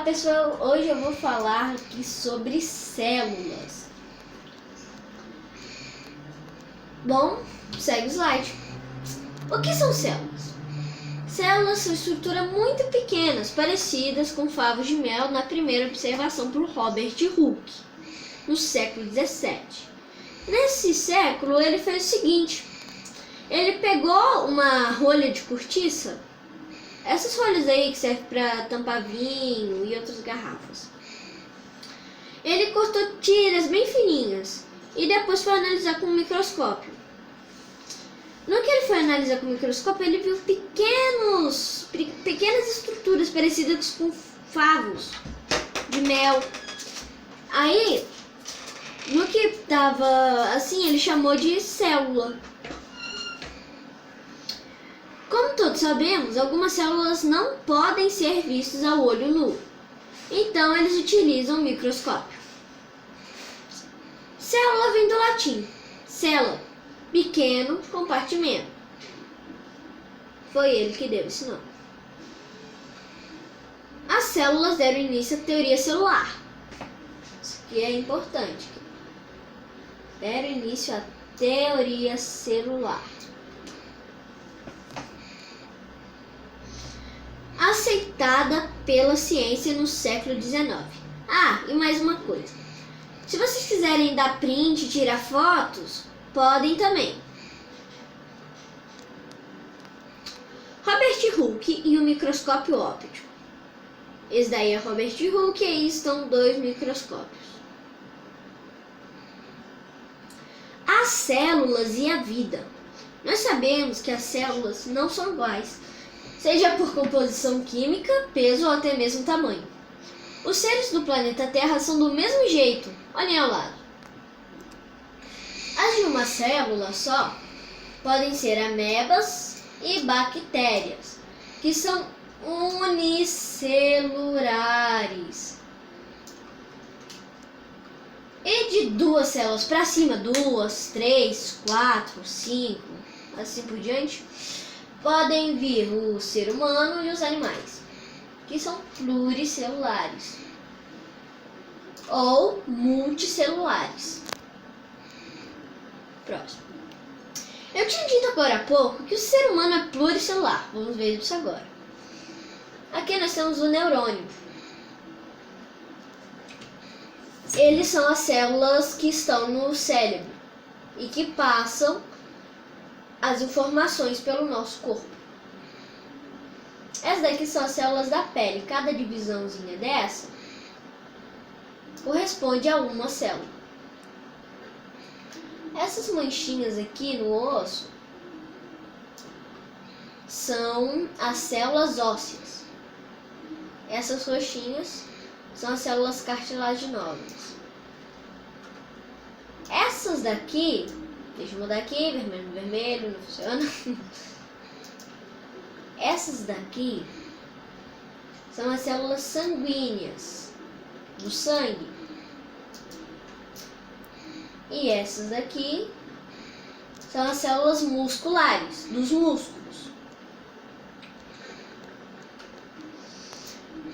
pessoal, hoje eu vou falar aqui sobre células. Bom, segue o slide. O que são células? Células são estruturas muito pequenas, parecidas com favos de mel na primeira observação por Robert Hooke, no século XVII. Nesse século, ele fez o seguinte: ele pegou uma rolha de cortiça, essas folhas aí que servem para tampar vinho e outras garrafas. Ele cortou tiras bem fininhas e depois foi analisar com um microscópio. No que ele foi analisar com o microscópio, ele viu pequenas estruturas parecidas com favos de mel. Aí, no que estava assim, ele chamou de célula. Como todos sabemos, algumas células não podem ser vistas ao olho nu, então eles utilizam o microscópio. Célula vem do latim cella, pequeno compartimento. Foi ele que deu esse nome. As células deram início à teoria celular. Isso aqui é importante. Deram início à teoria celular, aceitada pela ciência no século XIX. Ah, e mais uma coisa. Se vocês quiserem dar print e tirar fotos, podem também. Robert Hooke e o microscópio óptico. Esse daí é Robert Hooke e aí estão dois microscópios. As células e a vida. Nós sabemos que as células não são iguais, seja por composição química, peso ou até mesmo tamanho. Os seres do planeta Terra são do mesmo jeito, olhem ao lado. As de uma célula só podem ser amebas e bactérias, que são unicelulares. E de duas células para cima, 2, 3, 4, 5, assim por diante, podem vir o ser humano e os animais, que são pluricelulares ou multicelulares. Próximo. Eu tinha dito agora há pouco que o ser humano é pluricelular. Vamos ver isso agora. Aqui nós temos o neurônio. Eles são as células que estão no cérebro e que passam as informações pelo nosso corpo. Essas daqui são as células da pele. Cada divisãozinha dessa corresponde a uma célula. Essas manchinhas aqui no osso são as células ósseas. Essas roxinhas são as células cartilaginosas. Essas daqui, deixa eu mudar aqui, vermelho no vermelho, não funciona. Essas daqui são as células sanguíneas, do sangue. E essas daqui são as células musculares, dos músculos.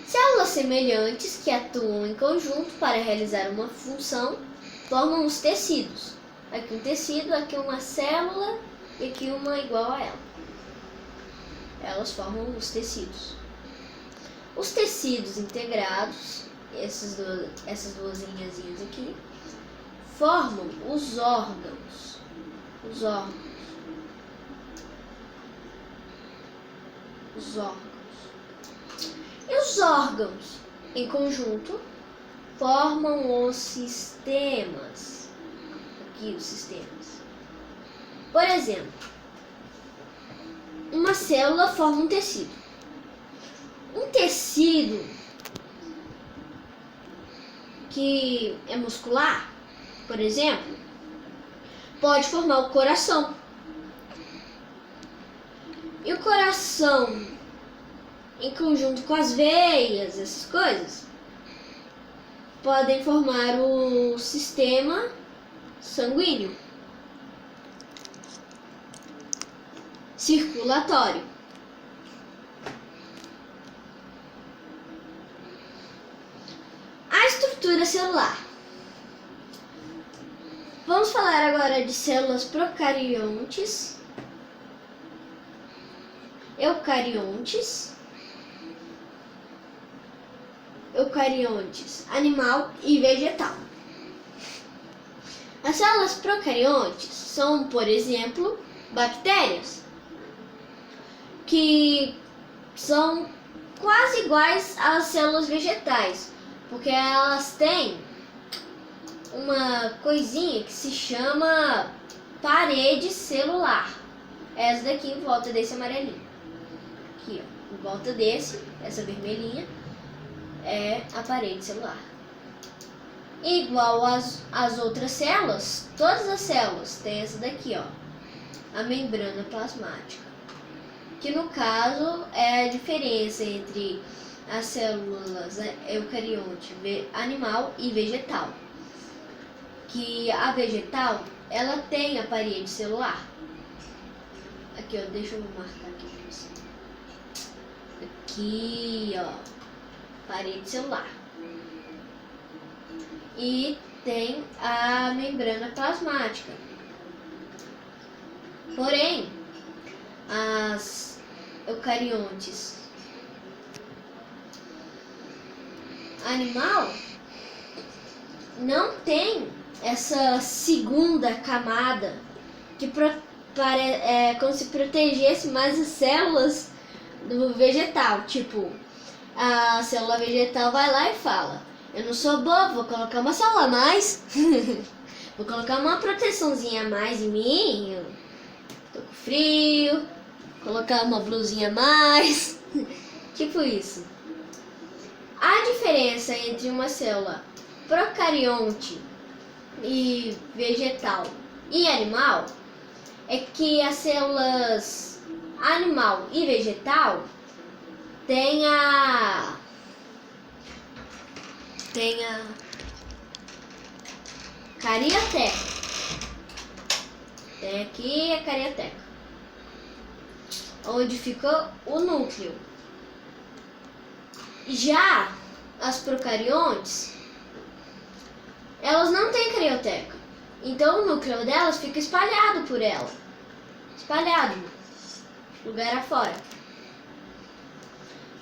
Células semelhantes que atuam em conjunto para realizar uma função formam os tecidos. Aqui um tecido, aqui uma célula e aqui uma igual a ela. Elas formam os tecidos. Os tecidos integrados, essas duas linhazinhas aqui, formam os órgãos. Os órgãos. E os órgãos, em conjunto, formam os sistemas. Aqui os sistemas. Por exemplo, uma célula forma um tecido. Um tecido que é muscular, por exemplo, pode formar o coração. E o coração, em conjunto com as veias, essas coisas, podem formar o sistema sanguíneo circulatório. estrutura celular. Vamos falar agora de células procariontes, eucariontes, animal e vegetal. As células procariontes são, por exemplo, bactérias, que são quase iguais às células vegetais, porque elas têm uma coisinha que se chama parede celular. Essa daqui em volta desse amarelinho. Aqui, ó, em volta desse, essa vermelhinha, é a parede celular. Igual às outras células, todas as células têm essa daqui, ó, a membrana plasmática, que no caso é a diferença entre as células eucarionte, animal e vegetal. Que a vegetal, ela tem a parede celular. Aqui, ó, deixa eu marcar aqui pra você. Aqui, ó, parede celular. E tem a membrana plasmática. Porém, as eucariontes animal não tem essa segunda camada que é como se protegesse mais as células do vegetal. Tipo, a célula vegetal vai lá e fala: eu não sou bobo, vou colocar uma célula a mais, vou colocar uma proteçãozinha a mais em mim, eu tô com frio, colocar uma blusinha a mais, tipo isso. A diferença entre uma célula procarionte e vegetal e animal é que as células animal e vegetal têm a carioteca. Tem aqui a carioteca, onde fica o núcleo. Já as procariontes, elas não têm carioteca, então o núcleo delas fica espalhado por ela, espalhado lugar afora.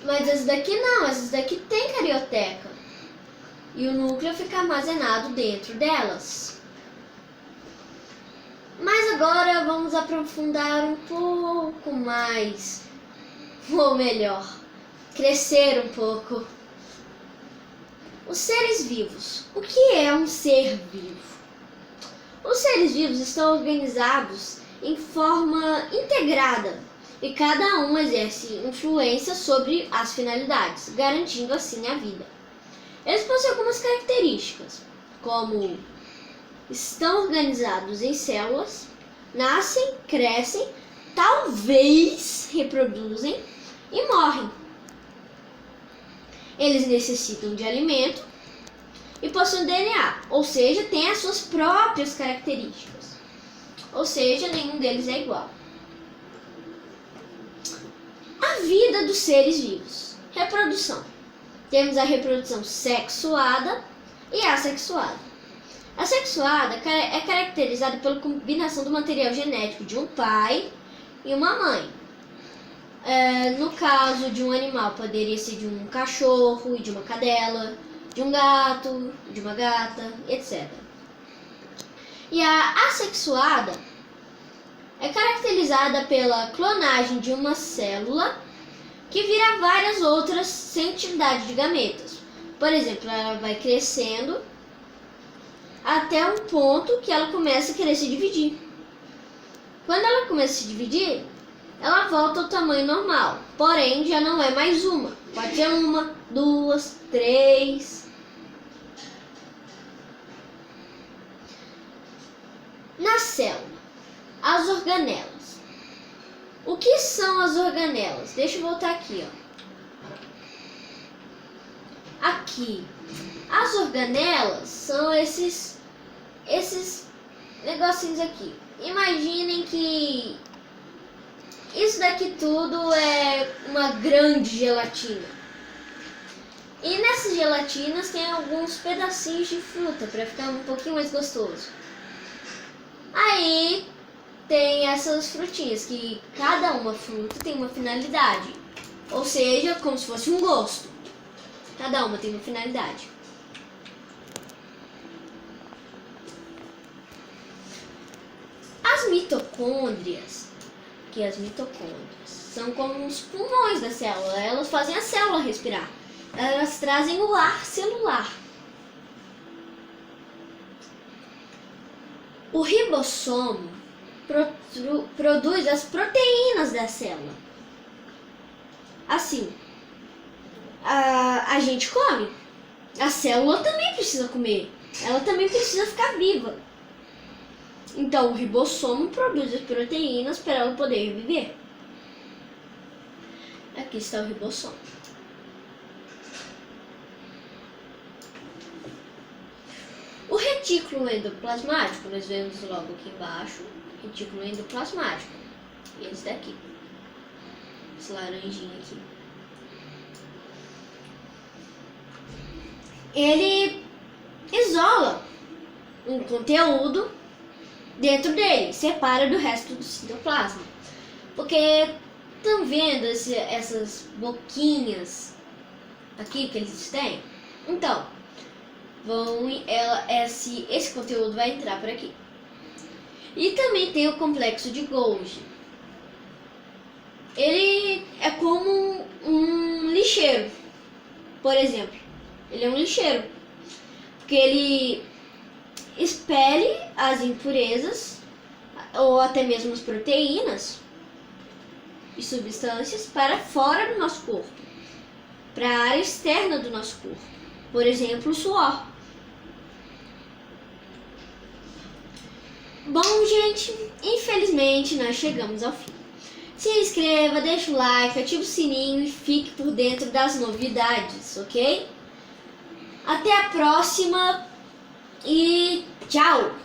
Mas essas daqui não, essas daqui tem carioteca e o núcleo fica armazenado dentro delas. Mas agora vamos aprofundar um pouco mais, ou melhor, crescer um pouco. Os seres vivos. O que é um ser vivo? Os seres vivos estão organizados em forma integrada e cada um exerce influência sobre as finalidades, garantindo assim a vida. Eles possuem algumas características, como estão organizados em células, nascem, crescem, talvez reproduzem e morrem. Eles necessitam de alimento e possuem DNA, ou seja, têm as suas próprias características. Ou seja, nenhum deles é igual. A vida dos seres vivos. Reprodução. Temos a reprodução sexuada e assexuada. A sexuada é caracterizada pela combinação do material genético de um pai e uma mãe. No caso de um animal, poderia ser de um cachorro e de uma cadela, de um gato, de uma gata, etc. E a assexuada é caracterizada pela clonagem de uma célula que vira várias outras sem atividade de gametas. Por exemplo, ela vai crescendo até um ponto que ela começa a querer se dividir. Quando ela começa a se dividir, ela volta ao tamanho normal, porém já não é mais uma. Pode ser uma, duas, três. Na célula, as organelas. O que são as organelas? Deixa eu voltar aqui, ó. Aqui, as organelas são esses negocinhos aqui. Imaginem que isso daqui tudo é uma grande gelatina. E nessas gelatinas tem alguns pedacinhos de fruta para ficar um pouquinho mais gostoso. Aí tem essas frutinhas que cada uma fruta tem uma finalidade, ou seja, como se fosse um gosto. Cada uma tem uma finalidade. As mitocôndrias, são como os pulmões da célula, elas fazem a célula respirar. Elas trazem o ar celular. O ribossomo produz as proteínas da célula. Assim, a gente come. A célula também precisa comer. Ela também precisa ficar viva. Então, o ribossomo produz as proteínas para ela poder viver. Aqui está o ribossomo. O retículo endoplasmático, nós vemos logo aqui embaixo, retículo endoplasmático. Esse daqui. Esse laranjinho aqui. Ele isola um conteúdo dentro dele, separa do resto do citoplasma. Porque estão vendo essas boquinhas aqui que eles têm? Então, esse conteúdo vai entrar por aqui. E também tem o complexo de Golgi. Ele é como um lixeiro, por exemplo. Ele é um lixeiro, porque ele expele as impurezas ou até mesmo as proteínas e substâncias para fora do nosso corpo, para a área externa do nosso corpo, por exemplo, o suor. Bom, gente, infelizmente nós chegamos ao fim. Se inscreva, deixa o like, ative o sininho e fique por dentro das novidades, ok? Até a próxima e tchau!